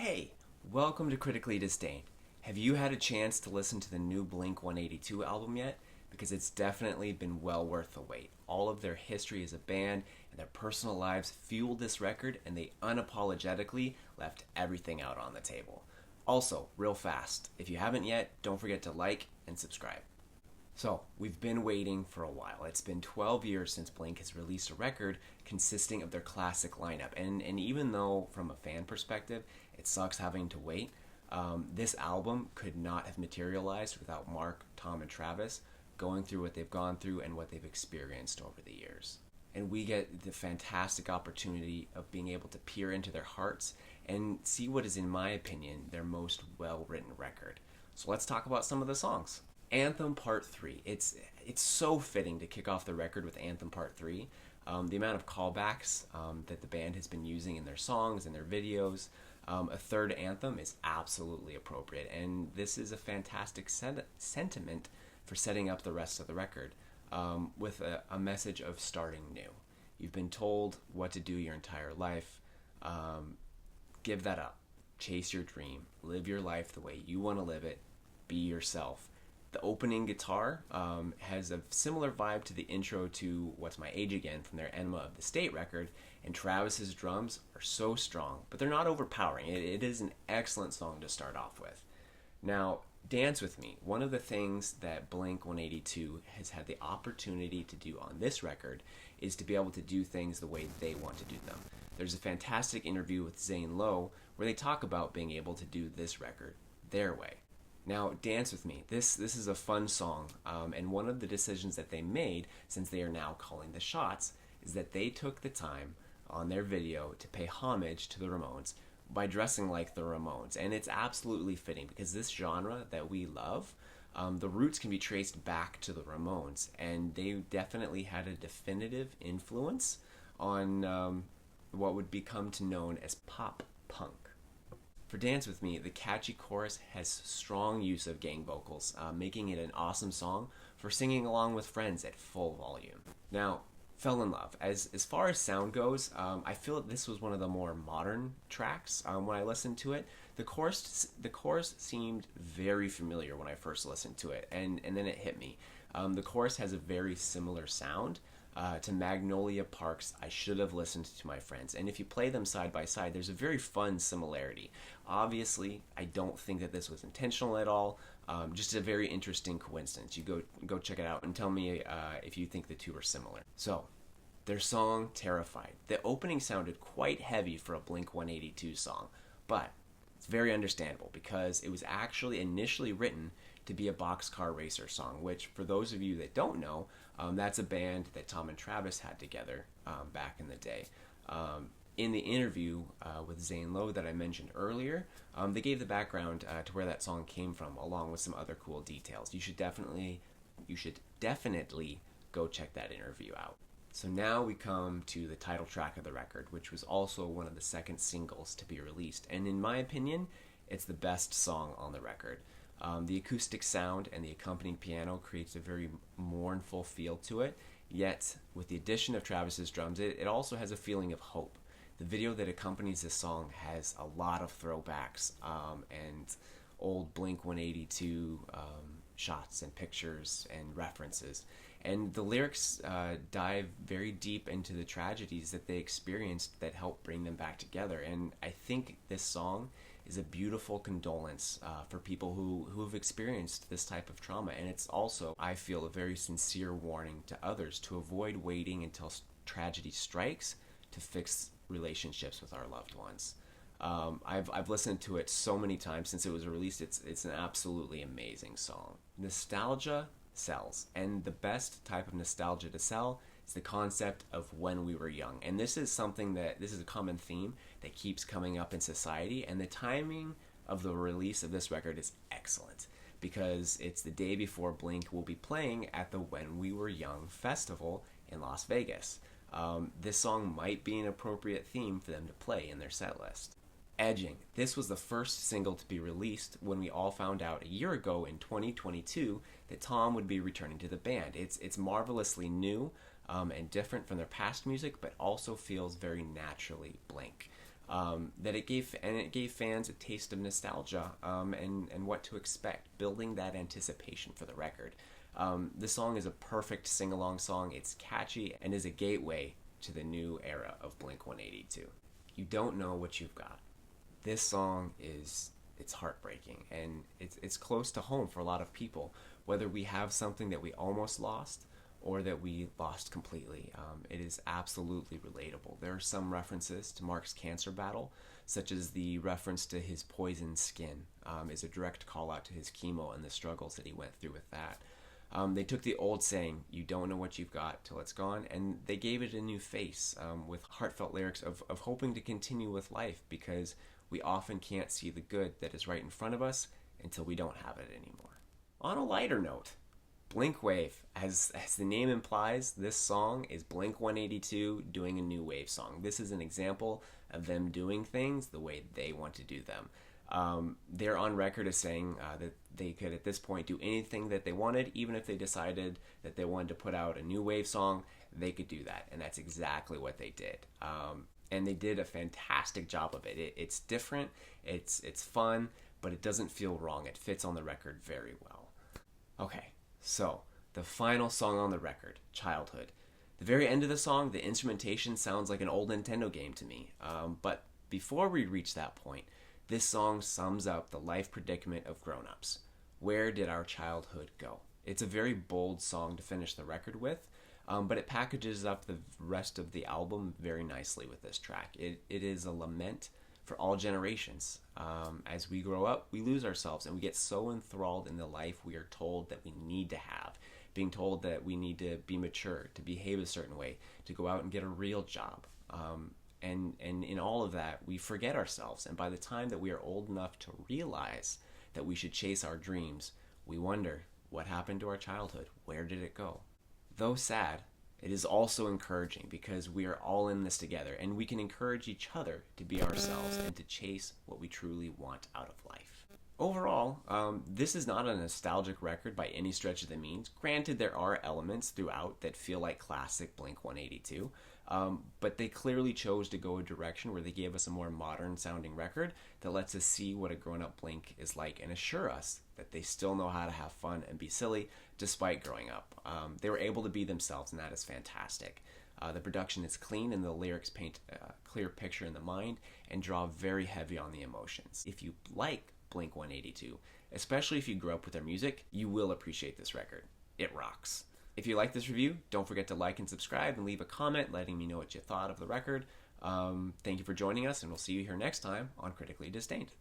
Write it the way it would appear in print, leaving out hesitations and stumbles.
Hey, welcome to Critically Disdained. Have you had a chance to listen to the new Blink-182 album yet? Because it's definitely been well worth the wait. All of their history as a band and their personal lives fueled this record, and they unapologetically left everything out on the table. Also, real fast, if you haven't yet, don't forget to like and subscribe. So, we've been waiting for a while. It's been 12 years since Blink has released a record consisting of their classic lineup. And even though, from a fan perspective, it sucks having to wait, this album could not have materialized without Mark, Tom, and Travis going through what they've gone through and what they've experienced over the years. And we get the fantastic opportunity of being able to peer into their hearts and see what is, in my opinion, their most well-written record. So let's talk about some of the songs. Anthem Part 3. It's so fitting to kick off the record with Anthem Part 3. The amount of callbacks that the band has been using in their songs and their videos. A third anthem is absolutely appropriate, and this is a fantastic sentiment for setting up the rest of the record with a message of starting new. You've been told what to do your entire life. Give that up. Chase your dream. Live your life the way you want to live it. Be yourself. The opening guitar has a similar vibe to the intro to What's My Age Again from their Enema of the State record, and Travis's drums are so strong, but they're not overpowering. It is an excellent song to start off with. Now, Dance With Me. One of the things that Blink-182 has had the opportunity to do on this record is to be able to do things the way they want to do them. There's a fantastic interview with Zane Lowe where they talk about being able to do this record their way. Now, Dance With Me, this is a fun song, and one of the decisions that they made, since they are now calling the shots, is that they took the time on their video to pay homage to the Ramones by dressing like the Ramones. And it's absolutely fitting, because this genre that we love, the roots can be traced back to the Ramones, and they definitely had a definitive influence on what would become to known as pop punk. For Dance With Me, the catchy chorus has strong use of gang vocals, making it an awesome song for singing along with friends at full volume. Now, Fell in Love. As far as sound goes, I feel that this was one of the more modern tracks when I listened to it. The chorus seemed very familiar when I first listened to it, and then it hit me. The chorus has a very similar sound to Magnolia Park's I Should Have Listened to My Friends. And if you play them side by side, there's a very fun similarity. Obviously, I don't think that this was intentional at all. Just a very interesting coincidence. You go check it out and tell me if you think the two are similar. So, their song, Terrified. The opening sounded quite heavy for a Blink-182 song, but it's very understandable because it was actually initially written to be a Boxcar Racer song, which, for those of you that don't know, that's a band that Tom and Travis had together back in the day. In the interview with Zane Lowe that I mentioned earlier, they gave the background to where that song came from, along with some other cool details. You should definitely go check that interview out. So now we come to the title track of the record, which was also one of the second singles to be released. And in my opinion, it's the best song on the record. The acoustic sound and the accompanying piano creates a very mournful feel to it, yet with the addition of Travis's drums, it also has a feeling of hope. The video that accompanies this song has a lot of throwbacks and old Blink-182 shots and pictures and references. And the lyrics dive very deep into the tragedies that they experienced that helped bring them back together. And I think this song is a beautiful condolence for people who have experienced this type of trauma. And it's also, I feel, a very sincere warning to others to avoid waiting until tragedy strikes to fix relationships with our loved ones. I've listened to it so many times since it was released. It's an absolutely amazing song. Nostalgia sells, and the best type of nostalgia to sell is the concept of when we were young. And this is a common theme that keeps coming up in society, and the timing of the release of this record is excellent because it's the day before Blink will be playing at the When We Were Young festival in Las Vegas. This song might be an appropriate theme for them to play in their set list. Edging. This was the first single to be released when we all found out a year ago in 2022 that Tom would be returning to the band. It's marvelously new and different from their past music, but also feels very naturally Blink. That it gave fans a taste of nostalgia, and what to expect, building that anticipation for the record. The song is a perfect sing-along song. It's catchy and is a gateway to the new era of Blink-182. You don't know what you've got. This song it's heartbreaking, and it's close to home for a lot of people, whether we have something that we almost lost or that we lost completely. It is absolutely relatable. There are some references to Mark's cancer battle, such as the reference to his poisoned skin is a direct call out to his chemo and the struggles that he went through with that. They took the old saying, you don't know what you've got till it's gone, and they gave it a new face with heartfelt lyrics of hoping to continue with life, because we often can't see the good that is right in front of us until we don't have it anymore. On a lighter note, Blink Wave, as the name implies, this song is Blink-182 doing a new wave song. This is an example of them doing things the way they want to do them. They're on record as saying that they could at this point do anything that they wanted. Even if they decided that they wanted to put out a new wave song, they could do that, and that's exactly what they did. And they did a fantastic job of it. It's different, it's fun, but it doesn't feel wrong. It fits on the record very well. Okay, so the final song on the record, Childhood. The very end of the song, the instrumentation sounds like an old Nintendo game to me. But before we reach that point, this song sums up the life predicament of grown-ups. Where did our childhood go? It's a very bold song to finish the record with, but it packages up the rest of the album very nicely with this track. It is a lament for all generations. As we grow up, we lose ourselves, and we get so enthralled in the life we are told that we need to have. Being told that we need to be mature, to behave a certain way, to go out and get a real job. And in all of that, we forget ourselves. And by the time that we are old enough to realize that we should chase our dreams, we wonder, what happened to our childhood? Where did it go? Though sad, it is also encouraging, because we are all in this together, and we can encourage each other to be ourselves and to chase what we truly want out of life. Overall, this is not a nostalgic record by any stretch of the means. Granted, there are elements throughout that feel like classic Blink-182, but they clearly chose to go a direction where they gave us a more modern-sounding record that lets us see what a grown-up Blink is like and assure us that they still know how to have fun and be silly despite growing up. They were able to be themselves, and that is fantastic. The production is clean, and the lyrics paint a clear picture in the mind and draw very heavy on the emotions. If you like Blink-182, especially if you grew up with their music, you will appreciate this record. It rocks. If you like this review, don't forget to like and subscribe and leave a comment letting me know what you thought of the record. Thank you for joining us, and we'll see you here next time on Critically Disdained.